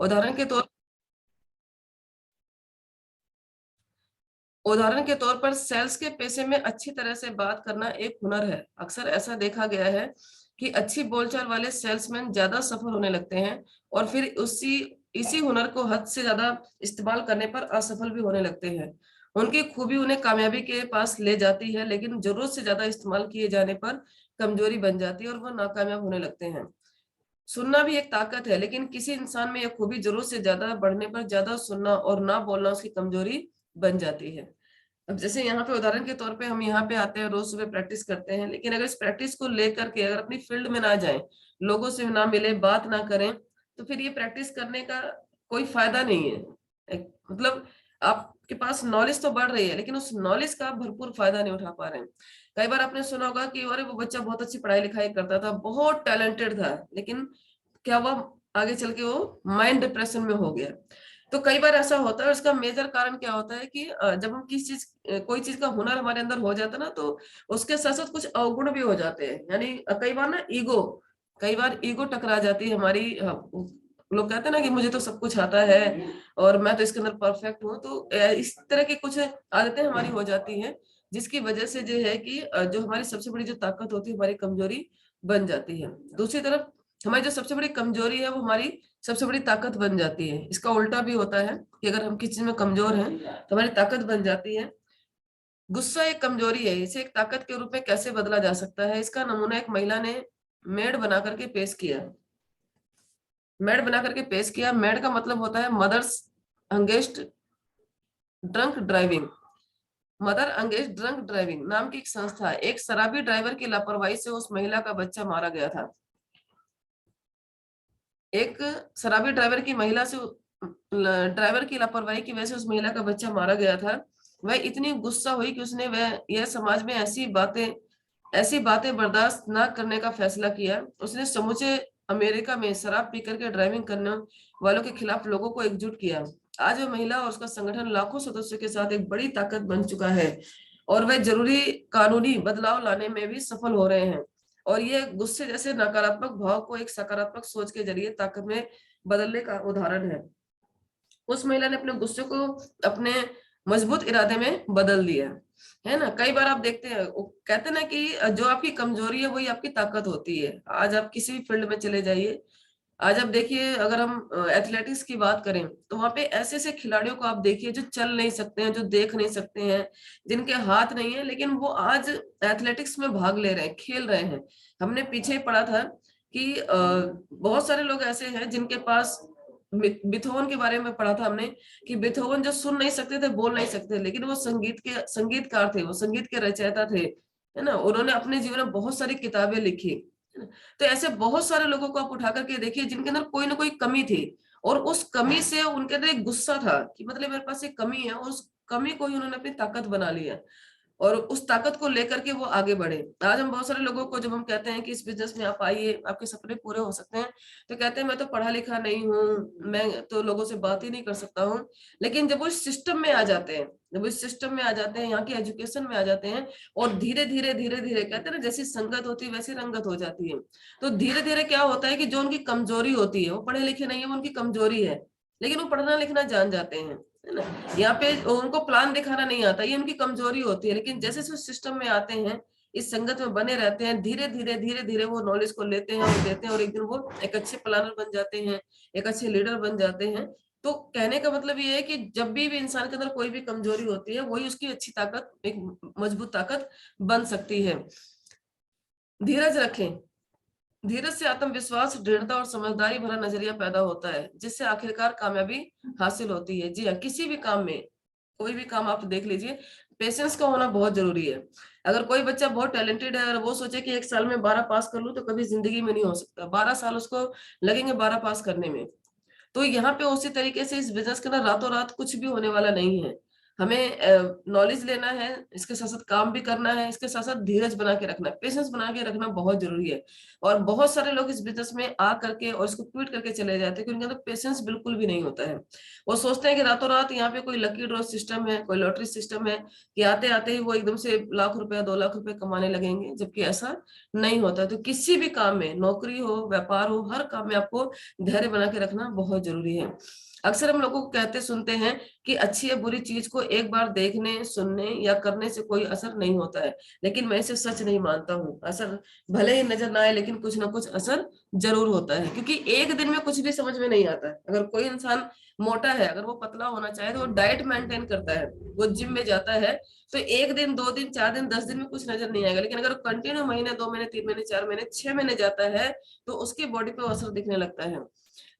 उदाहरण के तौर उदाहरण के तौर पर सेल्स के पेशे में अच्छी तरह से बात करना एक हुनर है। अक्सर ऐसा देखा गया है कि अच्छी बोलचाल वाले सेल्समैन ज्यादा सफल होने लगते हैं और फिर उसी इसी हुनर को हद से ज्यादा इस्तेमाल करने पर असफल भी होने लगते हैं। उनकी खूबी उन्हें कामयाबी के पास ले जाती है, लेकिन जरूरत से ज्यादा इस्तेमाल किए जाने पर कमजोरी बन जाती है और वह नाकामयाब होने लगते हैं। सुनना भी एक ताकत है, लेकिन किसी इंसान में यह खूबी जरूरत से ज्यादा बढ़ने पर ज्यादा सुनना और ना बोलना उसकी कमजोरी बन जाती है। अब जैसे यहाँ पे उदाहरण के तौर पे हम यहाँ पे आते हैं, रोज सुबह प्रैक्टिस करते हैं, लेकिन अगर इस प्रैक्टिस को लेकर के अगर अपनी फील्ड में ना जाए, लोगों से ना मिले, बात ना करें, तो फिर ये प्रैक्टिस करने का कोई फायदा नहीं है। मतलब आपके पास नॉलेज तो बढ़ रही है, लेकिन उस नॉलेज का आप भरपूर फायदा नहीं उठा पा रहे हैं। कई बार आपने सुना होगा कि अरे वो बच्चा बहुत अच्छी पढ़ाई लिखाई करता था, बहुत टैलेंटेड था, लेकिन क्या हुआ, आगे चल के वो माइंड डिप्रेशन में हो गया। तो कई बार ऐसा होता है, और इसका मेजर कारण क्या होता है कि जब हम कोई चीज का हुनर हमारे अंदर हो जाता है ना, तो उसके साथ साथ कुछ अवगुण भी हो जाते हैं। यानी कई बार ईगो टकरा जाती है हमारी। लोग कहते हैं ना कि मुझे तो सब कुछ आता है और मैं तो इसके अंदर परफेक्ट हूँ, तो इस तरह की कुछ आदतें हमारी हो जाती हैं, जिसकी वजह से जो है कि जो हमारी सबसे बड़ी जो ताकत होती है, हमारी कमजोरी बन जाती है। दूसरी तरफ हमारी जो सबसे बड़ी कमजोरी है वो हमारी सबसे बड़ी ताकत बन जाती है। इसका उल्टा भी होता है कि अगर हम किसी चीज में कमजोर हैं तो हमारी ताकत बन जाती है। गुस्सा एक कमजोरी है, इसे एक ताकत के रूप में कैसे बदला जा सकता है, इसका नमूना एक महिला ने मेड बना करके पेश किया। मेड का मतलब होता है mothers against drunk driving. Mother अंगेज ड्रंक ड्राइविंग नाम की एक संस्था है। एक शराबी ड्राइवर की लापरवाही से उस महिला का बच्चा मारा गया था। एक शराबी ड्राइवर की लापरवाही की वजह से उस महिला का बच्चा मारा गया था। वह इतनी गुस्सा हुई कि उसने वह यह समाज में ऐसी बातें बर्दाश्त न करने का फैसला किया। उसने समूचे अमेरिका में शराब पी करके ड्राइविंग करने वालों के खिलाफ लोगों को एकजुट किया। आज वह महिला और उसका संगठन लाखों सदस्यों के साथ एक बड़ी ताकत बन चुका है और वह जरूरी कानूनी बदलाव लाने में भी सफल हो रहे हैं। और ये गुस्से जैसे नकारात्मक भाव को एक सकारात्मक सोच के जरिए ताकत में बदलने का उदाहरण है। उस महिला ने अपने गुस्से को अपने मजबूत इरादे में बदल दिया है ना। कई बार आप देखते हैं, वो कहते हैं ना कि जो आपकी कमजोरी है वही आपकी ताकत होती है। आज आप किसी भी फील्ड में चले जाइए, आज आप देखिए, अगर हम एथलेटिक्स की बात करें तो वहां पे ऐसे ऐसे खिलाड़ियों को आप देखिए जो चल नहीं सकते हैं, जो देख नहीं सकते हैं, जिनके हाथ नहीं है, लेकिन वो आज एथलेटिक्स में भाग ले रहे हैं, खेल रहे हैं। हमने पीछे ही पढ़ा था कि बहुत सारे लोग ऐसे हैं जिनके पास, बिथोवन के बारे में पढ़ा था हमने कि बिथोवन जो सुन नहीं सकते थे, बोल नहीं सकते, लेकिन वो संगीतकार थे, वो संगीत के रचयिता थे, है ना। उन्होंने अपने जीवन में बहुत सारी किताबें लिखी। तो ऐसे बहुत सारे लोगों को आप उठा करके देखिए जिनके अंदर कोई ना कोई कमी थी, और उस कमी से उनके अंदर एक गुस्सा था कि मतलब मेरे पास एक कमी है, और उस कमी को ही उन्होंने अपनी ताकत बना लिया और उस ताकत को लेकर के वो आगे बढ़े। आज हम बहुत सारे लोगों को जब हम कहते हैं कि इस बिजनेस में आप आइए, आपके सपने पूरे हो सकते हैं, तो कहते हैं मैं तो पढ़ा लिखा नहीं हूँ, मैं तो लोगों से बात ही नहीं कर सकता हूँ। लेकिन जब वो इस सिस्टम में आ जाते हैं, जब इस सिस्टम में आ जाते हैं, यहाँ की एजुकेशन में आ जाते हैं, और धीरे धीरे कहते हैं ना, जैसी संगत होती है वैसी रंगत हो जाती है। तो धीरे धीरे क्या होता है कि जो उनकी कमजोरी होती है, वो पढ़े लिखे नहीं है, वो उनकी कमजोरी है, लेकिन वो पढ़ना लिखना जान जाते हैं, है ना। यहाँ पे उनको प्लान दिखाना नहीं आता, ये उनकी कमजोरी होती है। लेकिन जैसे जैसे सिस्टम में आते हैं, इस संगत में बने रहते हैं, धीरे धीरे वो नॉलेज को लेते हैं और देते हैं, और एक दिन वो एक अच्छे प्लानर बन जाते हैं, एक अच्छे लीडर बन जाते हैं। तो कहने का मतलब ये है कि जब भी इंसान के अंदर कोई भी कमजोरी होती है, वही उसकी अच्छी ताकत, एक मजबूत ताकत बन सकती है। धीरज रखें। धीरज से आत्मविश्वास, दृढ़ता और समझदारी भरा नजरिया पैदा होता है, जिससे आखिरकार कामयाबी हासिल होती है। जी हाँ, किसी भी काम में, कोई भी काम आप देख लीजिए, पेशेंस का होना बहुत जरूरी है। अगर कोई बच्चा बहुत टैलेंटेड है और वो सोचे कि एक साल में 12 पास कर लूं, तो कभी जिंदगी में नहीं हो सकता। 12 साल उसको लगेंगे 12 पास करने में। तो यहाँ पे उसी तरीके से इस बिजनेस के अंदर रातों रात कुछ भी होने वाला नहीं है। हमें नॉलेज लेना है, इसके साथ साथ काम भी करना है, इसके साथ साथ धीरज बना के रखना है, पेशेंस बना के रखना बहुत जरूरी है। और बहुत सारे लोग इस बिजनेस में आ करके और इसको क्विट करके चले जाते हैं क्योंकि उनके अंदर पेशेंस बिल्कुल भी नहीं होता है। वो सोचते हैं कि रातों रात यहाँ पे कोई लकी ड्रॉ सिस्टम है, कोई लॉटरी सिस्टम है कि आते आते ही वो एकदम से लाख रुपया 2 लाख रुपए कमाने लगेंगे, जबकि ऐसा नहीं होता। तो किसी भी काम में, नौकरी हो, व्यापार हो, हर काम में आपको धैर्य बना के रखना बहुत जरूरी है। अक्सर हम लोगों को कहते सुनते हैं कि अच्छी या बुरी चीज को एक बार देखने, सुनने या करने से कोई असर नहीं होता है, लेकिन मैं इसे सच नहीं मानता हूँ। असर भले ही नजर ना आए, लेकिन कुछ ना कुछ असर जरूर होता है, क्योंकि एक दिन में कुछ भी समझ में नहीं आता है। अगर कोई इंसान मोटा है, अगर वो पतला होना चाहे तो वो डाइट मेंटेन करता है, वो जिम में जाता है, तो 1 दिन 2 दिन 4 दिन 10 दिन में कुछ नजर नहीं आएगा। लेकिन अगर कंटिन्यू महीने, 2 महीने, 3 महीने, 4 महीने, 6 महीने जाता है, तो उसकी बॉडी पे असर दिखने लगता है।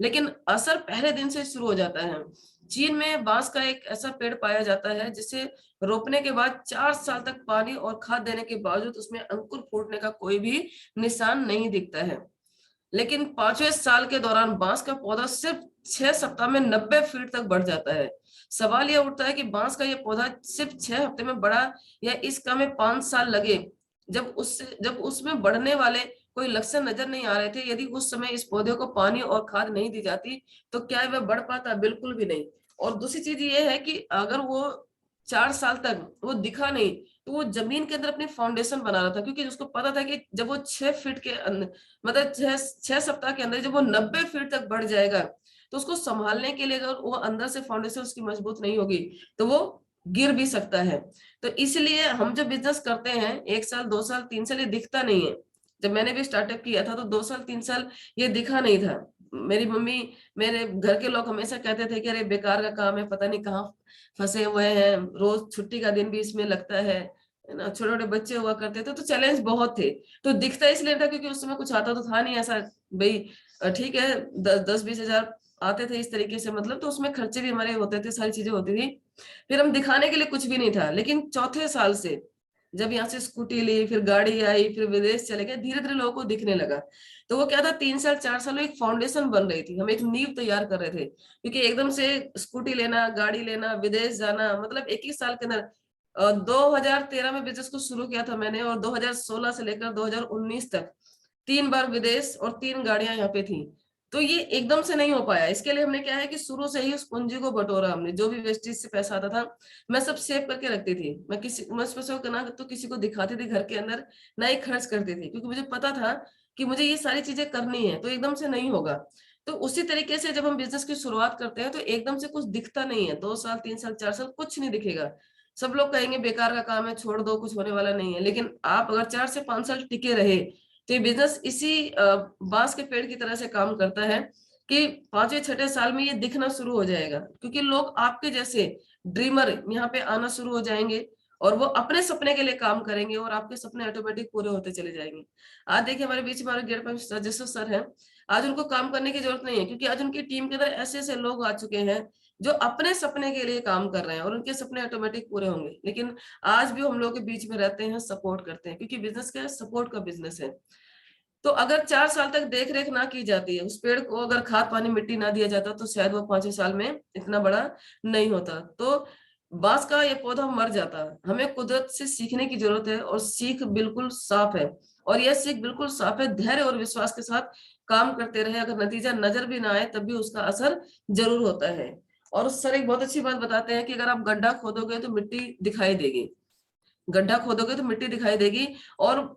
लेकिन असर पहले दिन से शुरू हो जाता है। चीन में बांस का एक ऐसा पेड़ पाया जाता है जिसे रोपने के बाद 4 साल तक पानी और खाद देने के बावजूद उसमें अंकुर फूटने का कोई भी निशान नहीं दिखता है। लेकिन 5वें साल के दौरान बांस का पौधा सिर्फ 6 सप्ताह में 90 फीट तक बढ़ जाता है। सवाल यह उठता है कि बांस का यह पौधा सिर्फ 6 हफ्ते में बढ़ा या इस काम में 5 साल लगे। जब उसमें बढ़ने वाले कोई लक्षण नजर नहीं आ रहे थे, यदि उस समय इस पौधे को पानी और खाद नहीं दी जाती तो क्या वह बढ़ पाता? बिल्कुल भी नहीं। और दूसरी चीज ये है कि अगर वो 4 साल तक वो दिखा नहीं, तो वो जमीन के अंदर अपनी फाउंडेशन बना रहा था, क्योंकि उसको पता था कि जब वो 6 फीट के अंदर, मतलब 6 सप्ताह के अंदर जब वो 90 फीट तक बढ़ जाएगा, तो उसको संभालने के लिए अगर वो अंदर से फाउंडेशन उसकी मजबूत नहीं होगी तो वो गिर भी सकता है। तो इसलिए हम जब बिजनेस करते हैं, 1 साल 2 साल 3 साल ये दिखता नहीं है। जब मैंने भी स्टार्टअप किया था तो 2 साल 3 साल ये दिखा नहीं था। मेरी मम्मी, मेरे घर के लोग हमेशा कहते थे कि अरे बेकार का काम है, पता नहीं कहाँ फंसे हुए हैं, रोज छुट्टी का दिन भी इसमें लगता है ना, छोटे छोटे बच्चे हुआ करते थे, तो चैलेंज बहुत थे। तो दिखता इसलिए था क्योंकि उस समय कुछ आता तो था नहीं ऐसा भाई। ठीक है, 10-20 हजार आते थे इस तरीके से, मतलब तो उसमें खर्चे भी हमारे होते थे, सारी चीजें होती थी। फिर हम दिखाने के लिए कुछ भी नहीं था। लेकिन चौथे साल से जब यहाँ से स्कूटी ली, फिर गाड़ी आई, फिर विदेश चले गए, धीरे धीरे लोगों को दिखने लगा। तो वो क्या था, 3 साल 4 साल में एक फाउंडेशन बन रही थी, हम एक नींव तैयार कर रहे थे। क्योंकि एकदम से स्कूटी लेना, गाड़ी लेना, विदेश जाना, मतलब एक ही साल के अंदर 2013 में बिजनेस को शुरू किया था मैंने, और 2016 से लेकर 2019 तक 3 बार विदेश और 3 गाड़ियां यहाँ पे थी। तो ये एकदम से नहीं हो पाया। इसके लिए हमने क्या है कि शुरू से ही उस पूंजी को बटोरा हमने, जो भी वेस्टेज से पैसा आता था मैं सब सेव करके रखती थी। मैं उस पैसे को ना तो किसी को दिखाती थी घर के अंदर, ना ही खर्च करती थी, क्योंकि मुझे पता था कि मुझे ये सारी चीजें करनी है, तो एकदम से नहीं होगा। तो उसी तरीके से जब हम बिजनेस की शुरुआत करते हैं तो एकदम से कुछ दिखता नहीं है। 2 साल 3 साल 4 साल कुछ नहीं दिखेगा। सब लोग कहेंगे बेकार का काम है, छोड़ दो, कुछ होने वाला नहीं है। लेकिन आप अगर 4 से 5 साल टिके रहे, तो ये बिजनेस इसी बांस के पेड़ की तरह से काम करता है कि 5वें 6ठे साल में ये दिखना शुरू हो जाएगा, क्योंकि लोग आपके जैसे ड्रीमर यहाँ पे आना शुरू हो जाएंगे और वो अपने सपने के लिए काम करेंगे और आपके सपने ऑटोमेटिक पूरे होते चले जाएंगे। आज देखिए हमारे बीच में हमारे गेट पर राजेश्वर सर हैं। आज उनको काम करने की जरूरत नहीं है, क्योंकि आज उनकी टीम के अंदर ऐसे ऐसे लोग आ चुके हैं जो अपने सपने के लिए काम कर रहे हैं और उनके सपने ऑटोमेटिक पूरे होंगे। लेकिन आज भी हम लोग के बीच में रहते हैं, सपोर्ट करते हैं, क्योंकि बिजनेस क्या है, सपोर्ट का बिजनेस है। तो अगर 4 साल तक देख रेख ना की जाती है, उस पेड़ को अगर खाद पानी मिट्टी ना दिया जाता, तो शायद वो 5वें साल में इतना बड़ा नहीं होता। तो बांस का ये पौधा मर जाता। हमें कुदरत से सीखने की जरूरत है, और सीख बिल्कुल साफ है। और यह सीख बिल्कुल साफ है, धैर्य और विश्वास के साथ काम करते रहे, अगर नतीजा नजर भी ना आए तब भी उसका असर जरूर होता है। और सर एक बहुत अच्छी बात बताते हैं कि अगर आप गड्ढा खोदोगे तो मिट्टी दिखाई देगी, गड्ढा खोदोगे तो मिट्टी दिखाई देगी। और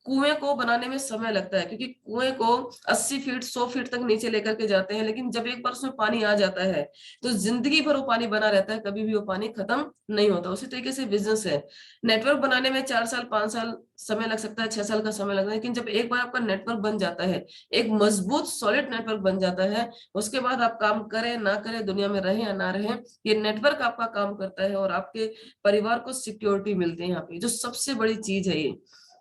कुएं को बनाने में समय लगता है, क्योंकि कुएं को 80 फीट 100 फीट तक नीचे लेकर के जाते हैं, लेकिन जब एक बार उसमें पानी आ जाता है तो जिंदगी भर वो पानी बना रहता है, कभी भी वो पानी खत्म नहीं होता। उसी तरीके से बिजनेस है। नेटवर्क बनाने में 4 साल 5 साल समय लग सकता है, 6 साल का समय लगता है, लेकिन जब एक बार आपका नेटवर्क बन जाता है, एक मजबूत सॉलिड नेटवर्क बन जाता है, उसके बाद आप काम करें ना करें, दुनिया में रहे या ना रहे, ये नेटवर्क आपका काम करता है और आपके परिवार को सिक्योरिटी मिलती है। यहाँ पे जो सबसे बड़ी चीज है ये,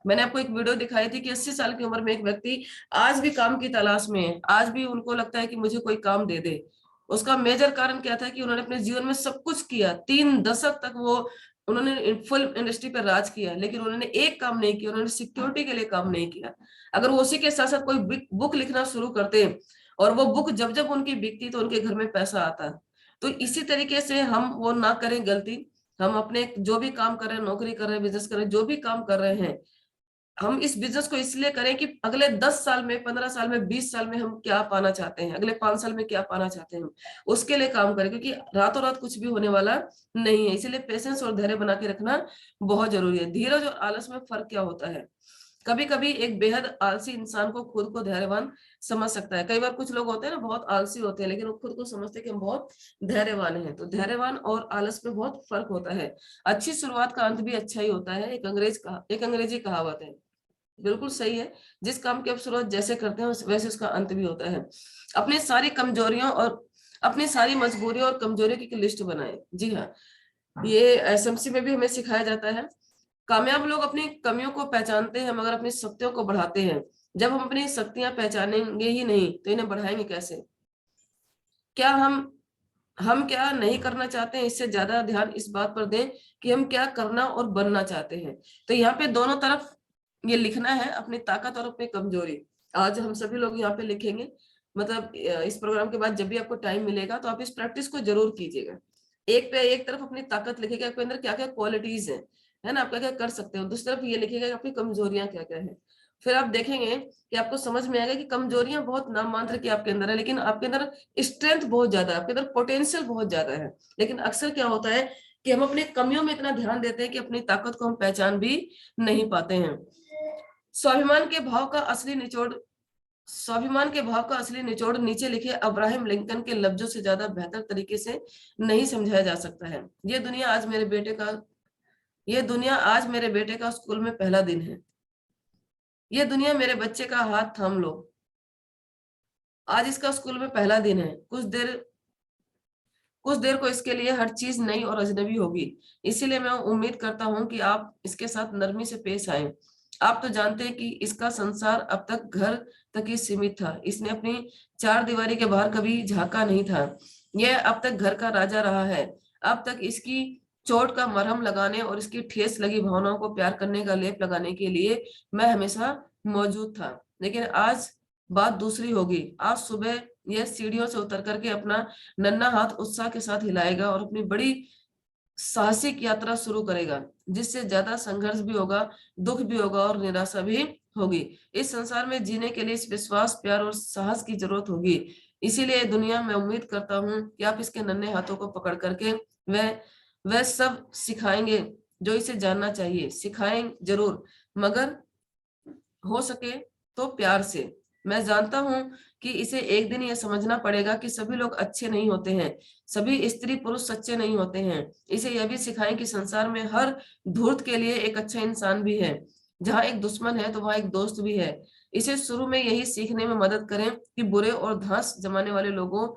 मैंने आपको एक वीडियो दिखाई थी कि 80 साल की उम्र में एक व्यक्ति आज भी काम की तलाश में है, आज भी उनको लगता है कि मुझे कोई काम दे दे। उसका मेजर कारण क्या था कि उन्होंने अपने जीवन में सब कुछ किया, 3 दशक तक वो उन्होंने फिल्म इंडस्ट्री पर राज किया, लेकिन उन्होंने एक काम नहीं किया, उन्होंने सिक्योरिटी के लिए काम नहीं किया। अगर वो उसी के साथ साथ कोई बुक लिखना शुरू करते, और वो बुक जब जब उनकी बिकती तो उनके घर में पैसा आता। तो इसी तरीके से हम वो ना करें गलती, हम अपने जो भी काम कर रहे हैं, नौकरी कर रहे हैं, बिजनेस कर रहे हैं, जो भी काम कर रहे हैं, हम इस बिजनेस को इसलिए करें कि अगले 10 साल में, 15 साल में, 20 साल में हम क्या पाना चाहते हैं, अगले 5 साल में क्या पाना चाहते हैं, हम उसके लिए काम करें, क्योंकि रातों रात कुछ भी होने वाला नहीं है। इसीलिए पेशेंस और धैर्य बना के रखना बहुत जरूरी है। धीरज और आलस में फर्क क्या होता है? कभी कभी एक बेहद आलसी इंसान को खुद को धैर्यवान समझ सकता है। कई बार कुछ लोग होते हैं ना, बहुत आलसी होते हैं, लेकिन वो खुद को समझते हैं कि हम बहुत धैर्यवान हैं। तो धैर्यवान और आलस में बहुत फर्क होता है। अच्छी शुरुआत का अंत भी अच्छा ही होता है, एक अंग्रेजी कहावत है, बिल्कुल सही है। जिस काम की आप शुरुआत जैसे करते हैं वैसे उसका अंत भी होता है। अपनी सारी कमजोरियों और अपनी सारी मजबूरियों और कमजोरियों की लिस्ट बनाएं। जी हाँ, ये एसएमसी में भी हमें सिखाया जाता है। कामयाब लोग अपनी कमियों को पहचानते हैं मगर अपनी शक्तियों को बढ़ाते हैं। जब हम अपनी शक्तियां पहचानेंगे ही नहीं तो इन्हें बढ़ाएंगे कैसे? क्या हम क्या नहीं करना चाहते हैं, इससे ज्यादा ध्यान इस बात पर दें कि हम क्या करना और बनना चाहते हैं। तो यहाँ पे दोनों तरफ ये लिखना है, अपनी ताकत और अपनी कमजोरी। आज हम सभी लोग यहाँ पे लिखेंगे। मतलब इस प्रोग्राम के बाद जब भी आपको टाइम मिलेगा तो आप इस प्रैक्टिस को जरूर कीजिएगा। एक पे एक तरफ अपनी ताकत लिखेगा, आपके अंदर क्या क्या क्वालिटीज है ना, आप क्या क्या कर सकते हो। दूसरी तरफ ये लिखेगा कि आपकी कमजोरियां क्या क्या है। फिर आप देखेंगे कि आपको समझ में आएगा कि कमजोरियां बहुत नाम मात्र की आपके अंदर है, लेकिन आपके अंदर स्ट्रेंथ बहुत ज्यादा है, आपके अंदर पोटेंशियल बहुत ज्यादा है। लेकिन अक्सर क्या होता है कि हम अपनी कमियों में इतना ध्यान देते हैं कि अपनी ताकत को हम पहचान भी नहीं पाते हैं। स्वाभिमान के भाव का असली निचोड़ स्वाभिमान के भाव का असली निचोड़ नीचे लिखे अब्राहम लिंकन के लफ्जों से ज्यादा बेहतर तरीके से नहीं समझाया जा सकता है। ये दुनिया आज मेरे बेटे का स्कूल में पहला दिन है। ये दुनिया मेरे बच्चे का हाथ थाम लो, आज इसका स्कूल में पहला दिन है। कुछ देर को इसके लिए हर चीज नई और अजनबी होगी। इसीलिए मैं उम्मीद करता हूं कि आप इसके साथ नरमी से पेश आए। आप तो जानते हैं कि इसका संसार अब तक घर तक ही सीमित था। इसने अपनी चार दीवारी के बाहर कभी झांका नहीं था। यह अब तक घर का राजा रहा है। अब तक इसकी चोट का मरहम लगाने और इसकी ठेस लगी भावनाओं को प्यार करने का लेप लगाने के लिए मैं हमेशा मौजूद था। लेकिन आज बात दूसरी होगी। आज सुबह यह सीढ़ियों से उतर करके अपना नन्हा हाथ उत्साह के साथ हिलाएगा और अपनी बड़ी साहसिक यात्रा शुरू करेगा, जिससे ज्यादा संघर्ष भी होगा, दुख भी होगा और निराशा भी होगी। इस संसार में जीने के लिए इस विश्वास, प्यार और साहस की जरूरत होगी। इसीलिए दुनिया में उम्मीद करता हूँ कि आप इसके नन्हे हाथों को पकड़ करके वह वह सब सिखाएंगे जो इसे जानना चाहिए। सिखाएं जरूर, मगर हो सके तो प्यार से। मैं जानता हूं कि इसे एक दिन यह समझना पड़ेगा कि सभी लोग अच्छे नहीं होते हैं, सभी स्त्री पुरुष सच्चे नहीं होते हैं। इसे यह भी सिखाएं कि संसार में हर धूर्त के लिए एक अच्छा इंसान भी है। जहाँ एक दुश्मन है तो वहां एक दोस्त भी है। इसे शुरू में यही सीखने में मदद करें कि बुरे और धांस जमाने वाले लोगों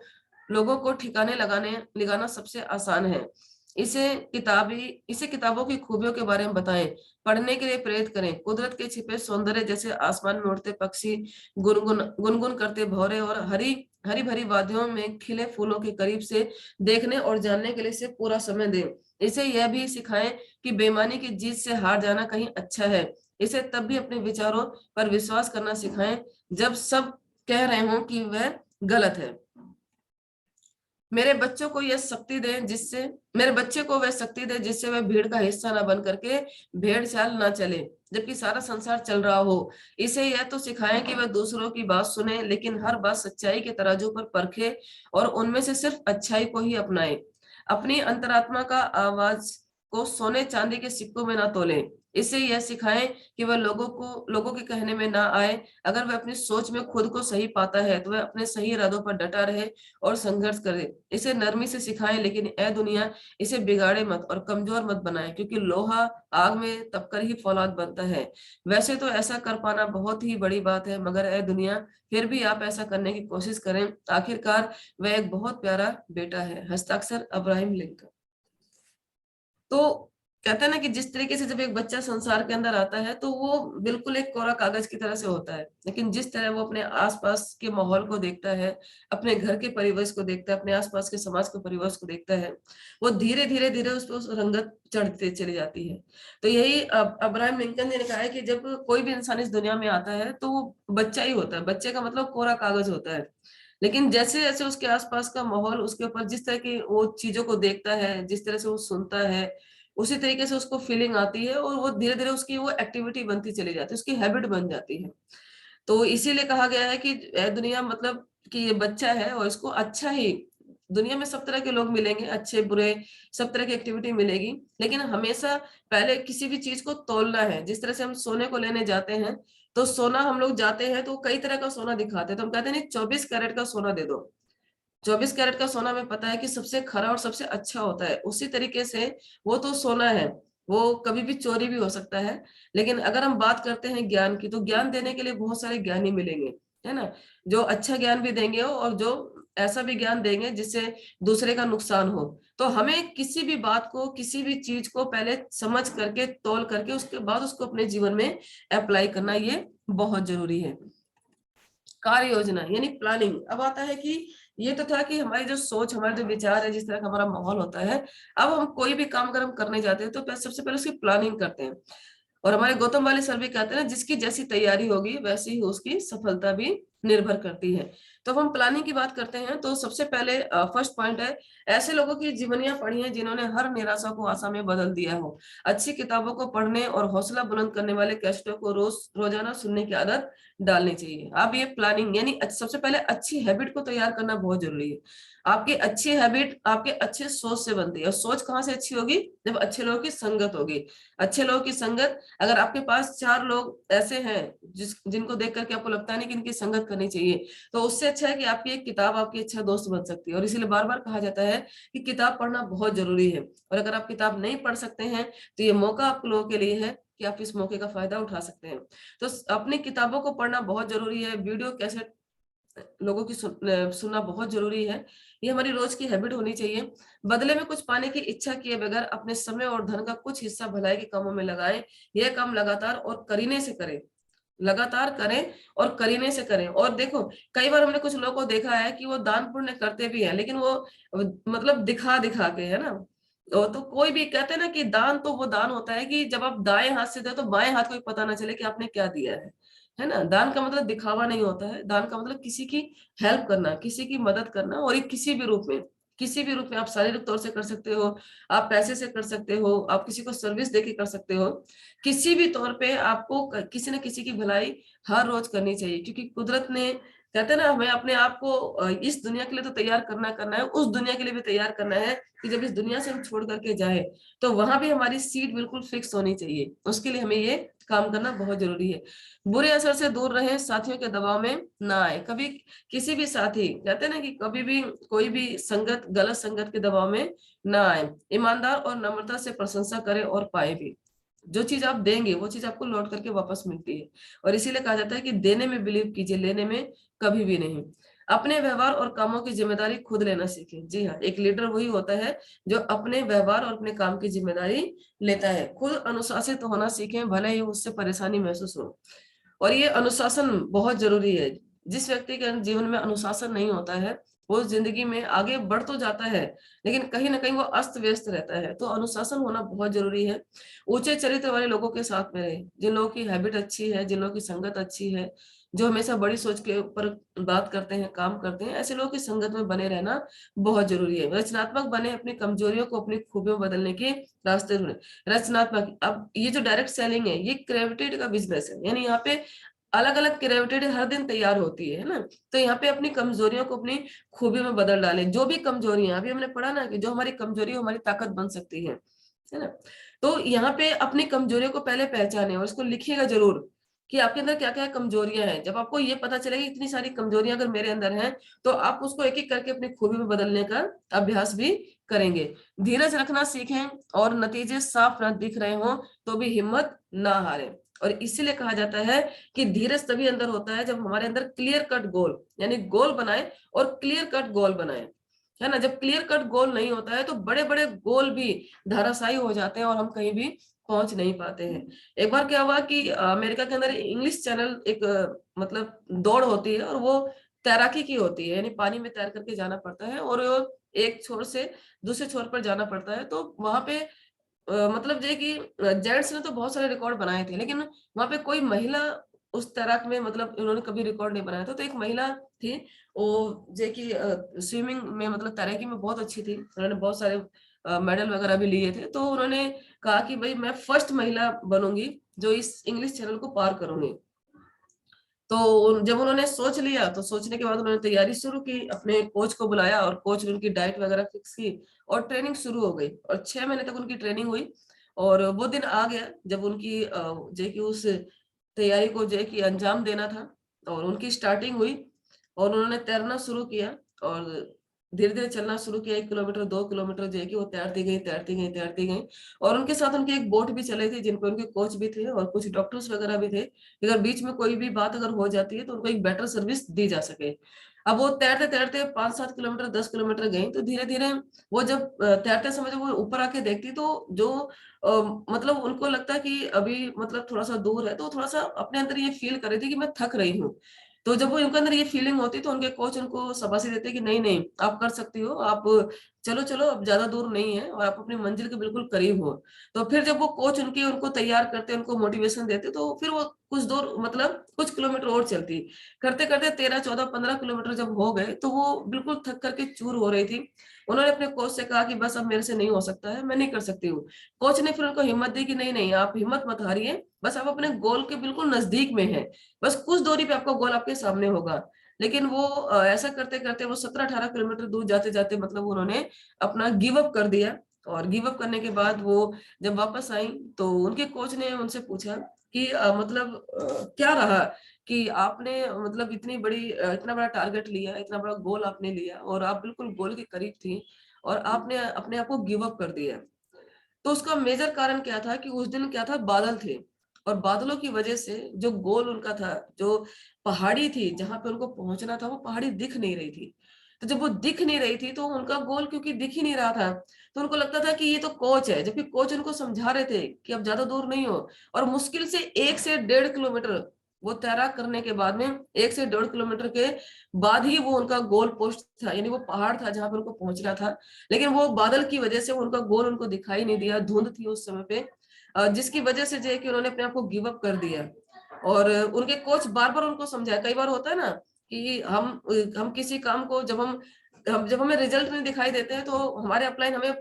लोगों को ठिकाने लगाना सबसे आसान है। इसे किताबों की खूबियों के बारे में बताएं, पढ़ने के लिए प्रेरित करें। कुदरत के छिपे सौंदर्य, जैसे आसमान में उड़ते पक्षी, गुनगुन गुनगुन करते भौरे और हरी हरी भरी वादियों में खिले फूलों के करीब से देखने और जानने के लिए इसे पूरा समय दें। इसे यह भी सिखाएं कि बेईमानी की जीत से हार जाना कहीं अच्छा है। इसे तब भी अपने विचारों पर विश्वास करना सिखाएं जब सब कह रहे हों कि वह गलत है। मेरे बच्चों को यह शक्ति दे जिससे मेरे बच्चे को वह शक्ति दे जिससे वह भीड़ का हिस्सा न बन करके भेड़ चाल न चले, जबकि सारा संसार चल रहा हो। इसे यह तो सिखाएं कि वह दूसरों की बात सुने, लेकिन हर बात सच्चाई के तराजू पर परखे और उनमें से सिर्फ अच्छाई को ही अपनाए। अपनी अंतरात्मा का आवाज को सोने चांदी के सिक्कों में ना तोले। इसे यह सिखाएं कि वह लोगों के कहने में ना आए। अगर वह अपनी सोच में खुद को सही पाता है तो वह अपने सही इरादों पर डटा रहे और संघर्ष करे। इसे नरमी से सिखाएं, लेकिन ए दुनिया, इसे बिगाड़े मत और कमजोर मत बनाए, क्योंकि लोहा आग में तपकर ही फौलाद बनता है। वैसे तो ऐसा कर पाना बहुत ही बड़ी बात है, मगर ए दुनिया, फिर भी आप ऐसा करने की कोशिश करें। आखिरकार वह एक बहुत प्यारा बेटा है। हस्ताक्षर अब्राहम लिंकन। तो कहते हैं ना कि जिस तरीके से जब एक बच्चा संसार के अंदर आता है तो वो बिल्कुल एक कोरा कागज की तरह से होता है, लेकिन जिस तरह वो अपने आसपास के माहौल को देखता है, अपने घर के परिवेश को देखता है, अपने आसपास के समाज के परिवेश को देखता है, वो धीरे धीरे धीरे उस पर उस रंगत चढ़ते चली जाती है। तो यही अब्राहम लिंकन ने कहा है कि जब कोई भी इंसान इस दुनिया में आता है तो वो बच्चा ही होता है। बच्चे का मतलब कोरा कागज होता है। लेकिन जैसे जैसे उसके आसपास का माहौल उसके ऊपर, जिस तरह की वो चीजों को देखता है, जिस तरह से वो सुनता है, उसी तरीके से उसको फीलिंग आती है, और वो धीरे धीरे उसकी वो एक्टिविटी बनती चली जाती है, उसकी हैबिट बन जाती है। तो इसीलिए कहा गया है कि दुनिया मतलब कि ये बच्चा है और इसको अच्छा ही, दुनिया में सब तरह के लोग मिलेंगे, अच्छे बुरे, सब तरह की एक्टिविटी मिलेगी, लेकिन हमेशा पहले किसी भी चीज को तोलना है। जिस तरह से हम सोने को लेने जाते हैं, तो सोना हम लोग जाते हैं तो कई तरह का सोना दिखाते हैं, तो हम कहते हैं नहीं 24 कैरेट का सोना दे दो। 24 कैरेट का सोना हमें पता है कि सबसे खरा और सबसे अच्छा होता है। उसी तरीके से वो तो सोना है, वो कभी भी चोरी भी हो सकता है। लेकिन अगर हम बात करते हैं ज्ञान की, तो ज्ञान देने के लिए बहुत सारे ज्ञानी मिलेंगे, है ना, जो अच्छा ज्ञान भी देंगे और जो ऐसा भी ज्ञान देंगे जिससे दूसरे का नुकसान हो। तो हमें किसी भी बात को, किसी भी चीज को पहले समझ करके, तौल करके, उसके बाद उसको अपने जीवन में अप्लाई करना, ये बहुत जरूरी है। कार्य योजना यानी प्लानिंग। अब आता है कि ये तो था कि हमारी जो सोच, हमारे जो विचार है, जिस तरह का हमारा माहौल होता है, अब हम कोई भी काम अगर हम करने जाते हैं तो सबसे पहले उसकी प्लानिंग करते हैं। और हमारे गौतम वाले सर भी कहते हैं ना, जिसकी जैसी तैयारी होगी वैसी ही उसकी सफलता भी निर्भर करती है। तो अब हम प्लानिंग की बात करते हैं, तो सबसे पहले फर्स्ट पॉइंट है, ऐसे लोगों की जीवनियां पढ़ी हैं जिन्होंने हर निराशा को आशा में बदल दिया हो। अच्छी किताबों को पढ़ने और हौसला बुलंद करने वाले कैसेटों को रोजाना सुनने की आदत डालनी चाहिए। अब ये प्लानिंग यानी सबसे पहले अच्छी हैबिट को तैयार करना बहुत जरूरी है। आपकी अच्छी हैबिट आपके अच्छे सोच से बनती है, और सोच कहाँ से अच्छी होगी? जब अच्छे लोगों की संगत होगी। अच्छे लोगों की संगत, अगर आपके पास 4 लोग ऐसे हैं जिनको देख करके आपको लगता है नहीं कि इनकी संगत करनी चाहिए, तो उससे अच्छा है कि आपकी एक किताब आपकी अच्छा दोस्त बन सकती है। और इसीलिए बार बार कहा जाता है कि किताब पढ़ना बहुत जरूरी है। और अगर आप किताब नहीं पढ़ सकते हैं, तो ये मौका आप लोगों के लिए है कि आप इस मौके का फायदा उठा सकते हैं। तो अपनी किताबों को पढ़ना बहुत जरूरी है। वीडियो कैसेट लोगों की सुनना बहुत जरूरी है। ये हमारी रोज की हैबिट होनी चाहिए। बदले में कुछ पाने की इच्छा किए बगैर अपने समय और धन का कुछ हिस्सा भलाई के कामों में लगाएं। यह काम लगातार और करीने से करें, लगातार करें और करीने से करें। और देखो, कई बार हमने कुछ लोगों को देखा है कि वो दान पुण्य करते भी हैं, लेकिन वो मतलब दिखा दिखा के, है ना। तो कोई भी कहते हैं ना कि दान तो वो दान होता है कि जब आप दाएं हाथ से दो तो बाएं हाथ को भी पता ना चले कि आपने क्या दिया है ना। दान का मतलब दिखावा नहीं होता है। दान का मतलब किसी की हेल्प करना, किसी की मदद करना, और ये किसी भी रूप में, किसी भी रूप में। आप शारीरिक तौर से कर सकते हो, आप पैसे से कर सकते हो, आप किसी को सर्विस देके कर सकते हो। किसी भी तौर पे आपको किसी न किसी की भलाई हर रोज करनी चाहिए, क्योंकि कुदरत ने, कहते हैं ना, हमें अपने आप को इस दुनिया के लिए तो तैयार करना करना है, उस दुनिया के लिए भी तैयार करना है कि जब इस दुनिया से हम छोड़ करके जाए तो वहां भी हमारी सीट बिल्कुल फिक्स होनी चाहिए। उसके लिए हमें ये काम करना बहुत जरूरी है। बुरे असर से दूर रहे, साथियों के दबाव में ना आए। कभी किसी भी साथी, कहते हैं ना कि कभी भी कोई भी संगत, गलत संगत के दबाव में ना आए। ईमानदार और नम्रता से प्रशंसा करें और पाए भी। जो चीज आप देंगे वो चीज आपको लौट करके वापस मिलती है। और इसीलिए कहा जाता है कि देने में बिलीव कीजिए, लेने में कभी भी नहीं। अपने व्यवहार और कामों की जिम्मेदारी खुद लेना सीखें। जी हाँ, एक लीडर वही होता है जो अपने व्यवहार और अपने काम की जिम्मेदारी लेता है। खुद अनुशासित होना सीखें, भले ही उससे परेशानी महसूस हो। और ये अनुशासन बहुत जरूरी है। जिस व्यक्ति के जीवन में अनुशासन नहीं होता है, वो जिंदगी में आगे बढ़ तो जाता है, लेकिन कहीं ना कहीं वो अस्त व्यस्त रहता है। तो अनुशासन होना बहुत जरूरी है। ऊंचे चरित्र वाले लोगों के साथ में रहे, जिन लोगों की हैबिट अच्छी है, जिन लोगों की संगत अच्छी है, जो हमेशा बड़ी सोच के ऊपर बात करते हैं, काम करते हैं, ऐसे लोगों की संगत में बने रहना बहुत जरूरी है। रचनात्मक बने, अपनी कमजोरियों को अपनी खूबियों में बदलने के रास्ते ढूंढे। रचनात्मक, अब ये जो डायरेक्ट सेलिंग है, ये क्रेडिट का बिजनेस है, यानी यहाँ पे अलग अलग क्रेडिट हर दिन तैयार होती है ना। तो यहाँ पे अपनी कमजोरियों को अपनी खूबियों में बदल डालें। जो भी कमजोरियां, अभी हमने पढ़ा ना कि जो हमारी कमजोरी हमारी ताकत बन सकती है ना। तो यहाँ पे अपनी कमजोरियों को पहले पहचाने और इसको लिखिएगा जरूर कि आपके अंदर क्या क्या कमजोरियां हैं। जब आपको ये पता चलेगी इतनी सारी कमजोरियां अगर मेरे अंदर हैं, तो आप उसको एक एक करके अपनी खूबी में बदलने का अभ्यास भी करेंगे। धीरज रखना सीखें, और नतीजे साफ न दिख रहे हो तो भी हिम्मत ना हारें। और इसीलिए कहा जाता है कि धीरज तभी अंदर होता है जब हमारे अंदर क्लियर कट गोल, यानी गोल बनाए और क्लियर कट गोल बनाए, है ना। जब क्लियर कट गोल नहीं होता है तो बड़े बड़े गोल भी धराशायी हो जाते हैं और हम कहीं भी पहुंच नहीं पाते हैं। एक बार क्या हुआ कि अमेरिका के अंदर इंग्लिश चैनल एक मतलब दौड़ होती है, और वो तैराकी की होती है, यानी पानी में तैर करके जाना पड़ता है, और एक छोर से दूसरे छोर पर जाना पड़ता है। तो वहां पे मतलब ये कि जेंट्स ने तो बहुत सारे रिकॉर्ड बनाए थे, लेकिन वहां पे कोई महिला उस तैराक में, मतलब उन्होंने कभी रिकॉर्ड नहीं बनाया था। तो एक महिला थी, वो जे की स्विमिंग में मतलब तैराकी में बहुत अच्छी थी, उन्होंने बहुत सारे मेडल वगैरह भी लिए थे। तो उन्होंने कहा कि भाई मैं फर्स्ट महिला बनूंगी जो इस इंग्लिश चैनल को पार करूंगी। तो जब उन्होंने सोच लिया तो सोचने के बाद उन्होंने तैयारी शुरू की, अपने कोच को बुलाया और कोच ने उनकी डाइट वगैरह फिक्स की और ट्रेनिंग शुरू हो गई और 6 महीने तक उनकी ट्रेनिंग हुई। और वो दिन आ गया जब उनकी जे की उस तैयारी को जे की अंजाम देना था और उनकी स्टार्टिंग हुई और उन्होंने तैरना शुरू किया और धीरे धीरे चलना शुरू किया। 1 किलोमीटर 2 किलोमीटर जो है कि वो तैरती गई तैरती गई तैरती गई। और उनके साथ उनकी एक बोट भी चले थी जिनको उनके कोच भी थे और कुछ डॉक्टर्स वगैरह भी थे, अगर बीच में कोई भी बात अगर हो जाती है तो उनको एक बेटर सर्विस दी जा सके। अब वो तैरते तैरते 5-7 किलोमीटर 10 किलोमीटर गई तो धीरे धीरे वो जब तैरते समय जब वो ऊपर आके देखती तो जो मतलब उनको लगता है कि अभी मतलब थोड़ा सा दूर है, तो थोड़ा सा अपने अंदर ये फील कर रही थी कि मैं थक रही हूँ। तो जब वो उनके अंदर ये फीलिंग होती तो उनके कोच उनको शाबाशी देते कि नहीं नहीं आप कर सकती हो, आप चलो चलो अब ज्यादा दूर नहीं है और आप अपनी मंजिल के बिल्कुल करीब हो। तो फिर जब वो कोच उनके उनको तैयार करते उनको मोटिवेशन देते तो फिर वो कुछ दूर मतलब कुछ किलोमीटर और चलती। करते करते 13 14 15 किलोमीटर जब हो गए तो वो बिल्कुल थक करके चूर हो रही थी। उन्होंने अपने कोच से कहा कि बस अब मेरे से नहीं हो सकता है, मैं नहीं कर सकती हूँ। कोच ने फिर उनको हिम्मत दी कि नहीं नहीं आप हिम्मत मत हारिए, बस आप अपने गोल के बिल्कुल नजदीक में है, बस कुछ दूरी पे आपका गोल आपके सामने होगा। लेकिन वो ऐसा करते करते वो 17 18 किलोमीटर दूर जाते जाते मतलब उन्होंने अपना गिव अप कर दिया। और गिव अप करने के बाद वो जब वापस आई तो उनके कोच ने उनसे पूछा कि मतलब क्या रहा कि आपने मतलब इतनी बड़ी इतना बड़ा टारगेट लिया, इतना बड़ा गोल आपने लिया और आप बिल्कुल गोल के करीब थी और आपने अपने आप को गिव अप कर दिया। तो उसका मेजर कारण क्या था कि उस दिन क्या था, बादल थे और बादलों की वजह से जो गोल उनका था, जो पहाड़ी थी जहां पे उनको पहुंचना था वो पहाड़ी दिख नहीं रही थी। तो जब वो दिख नहीं रही थी तो उनका गोल क्योंकि दिख ही नहीं रहा था तो उनको लगता था कि ये तो कोच है, जबकि कोच उनको समझा रहे थे कि अब ज्यादा दूर नहीं हो। और मुश्किल से 1 से 1.5 किलोमीटर वो तैराक करने के बाद में 1 से 1.5 किलोमीटर के बाद ही वो उनका गोल पोस्ट था, यानी वो पहाड़ था जहां पर उनको पहुंचना था। लेकिन वो बादल की वजह से उनका गोल उनको दिखाई नहीं दिया, धुंध थी उस समय पे, जिसकी वजह से जो है कि उन्होंने अपने आप को गिव अप कर दिया। और उनके कोच बार बार उनको समझाया, कई बार होता है ना कि हम किसी काम को जब हमें रिजल्ट नहीं दिखाई देते हैं तो हमारे अपलाइन हमें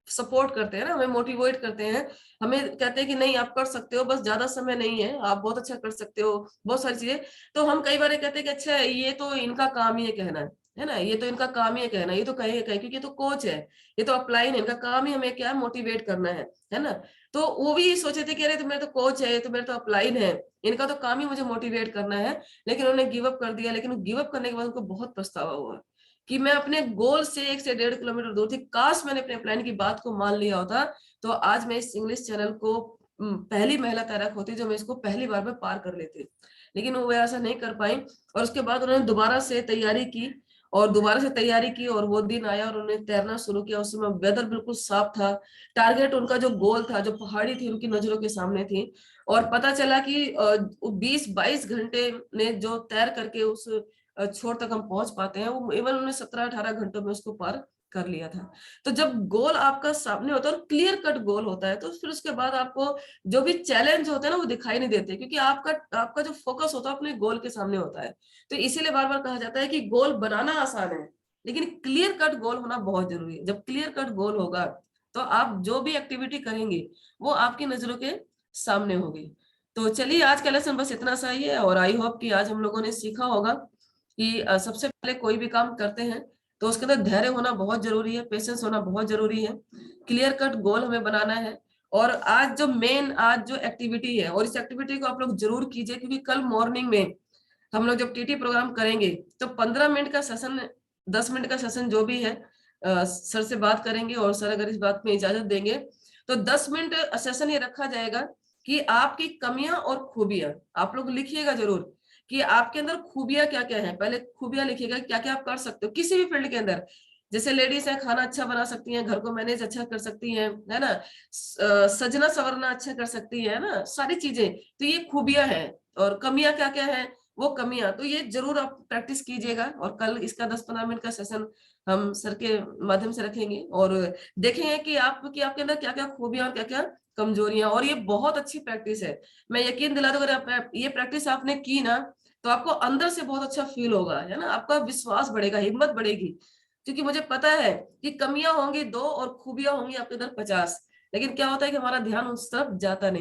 सपोर्ट करते हैं ना, हमें मोटिवेट करते हैं, हमें कहते हैं कि नहीं आप कर सकते हो, बस ज्यादा समय नहीं है, आप बहुत अच्छा कर सकते हो, बहुत सारी चीजें। तो हम कई बार ये कहते हैं कि अच्छा ये तो इनका काम ही है कहना, है ना, ये तो इनका काम ही है कहना, ये तो कहेंगे कहें क्योंकि ये तो कोच है, ये तो अपलाइन है, इनका काम ही हमें क्या है, मोटिवेट करना है ना। तो वो भी सोचे थे कि अरे तो मेरा तो कोच है, ये तो मेरा तो अपलाइन है, इनका तो काम ही मुझे मोटिवेट करना है। लेकिन उन्होंने गिव अप कर दिया, लेकिन गिव अप करने के बाद उनको बहुत पछतावा हुआ कि मैं अपने गोल से 1 से 1.5 किलोमीटर दूर थी, काश मैंने अपने प्लान की बात को मान लिया होता तो आज मैं इस इंग्लिश चैनल को पहली महिला तैराक होती जो मैं इसको पहली बार में पार कर लेती। लेकिन वो ऐसा नहीं कर पाई। और उसके बाद उन्होंने दोबारा से तैयारी की और दोबारा से तैयारी की और वो दिन आया और उन्होंने तैरना शुरू किया। उस समय वेदर बिल्कुल साफ था, टारगेट उनका जो गोल था, जो पहाड़ी थी उनकी नजरों के सामने थी। और पता चला कि 20-22 घंटे ने जो तैर करके उस छोर तक हम पहुंच पाते हैं, वो इवन उन्होंने 17-18 घंटों में उसको पार कर लिया था। तो जब गोल आपका सामने होता है और क्लियर कट गोल होता है तो फिर उसके बाद आपको जो भी चैलेंज होते हैं ना वो दिखाई नहीं देते, क्योंकि आपका आपका जो फोकस होता है अपने गोल के सामने होता है। तो इसीलिए बार बार कहा जाता है कि गोल बनाना आसान है लेकिन क्लियर कट गोल होना बहुत जरूरी है। जब क्लियर कट गोल होगा तो आप जो भी एक्टिविटी करेंगे वो आपकी नजरों के सामने होगी। तो चलिए आज का लेसन बस इतना सा ही है और आई होप कि आज हम लोगों ने सीखा होगा कि सबसे पहले कोई भी काम करते हैं तो उसके अंदर धैर्य होना बहुत जरूरी है, पेशेंस होना बहुत जरूरी है, क्लियर कट गोल हमें बनाना है। और आज जो एक्टिविटी है और इस एक्टिविटी को आप लोग जरूर कीजिए, क्योंकि कल मॉर्निंग में हम लोग जब टीटी प्रोग्राम करेंगे तो 15 मिनट का सेशन, 10 मिनट का सेशन जो भी है सर से बात करेंगे और सर अगर इस बात में इजाजत देंगे तो 10 मिनट सेशन ये रखा जाएगा कि आपकी कमियां और खूबियां आप लोग लिखिएगा जरूर कि आपके अंदर खूबियां क्या क्या है। पहले खूबियां लिखिएगा क्या क्या आप कर सकते हो किसी भी फील्ड के अंदर। जैसे लेडीज है, खाना अच्छा बना सकती हैं, घर को मैनेज अच्छा कर सकती हैं, है ना, सजना संवरना अच्छा कर सकती है ना, सारी चीजें। तो ये खूबियां हैं। और कमियां क्या क्या है, वो कमियां तो ये जरूर आप प्रैक्टिस कीजिएगा। और कल इसका 10-15 मिनट का सेशन हम सर के माध्यम से रखेंगे और देखेंगे कि आपके अंदर क्या क्या खूबियां और क्या क्या कमजोरियां। और ये बहुत अच्छी प्रैक्टिस है, मैं यकीन दिला दूं अगर आप ये प्रैक्टिस आपने की ना तो आपको अंदर से बहुत अच्छा फील होगा, है ना? आपका विश्वास बढ़ेगा, हिम्मत बढ़ेगी, क्योंकि मुझे पता है कि कमियां होंगी 2 और खूबियां होंगी आपके अंदर 50। लेकिन क्या होता है कि हमारा ध्यान उस तरफ जाता नहीं।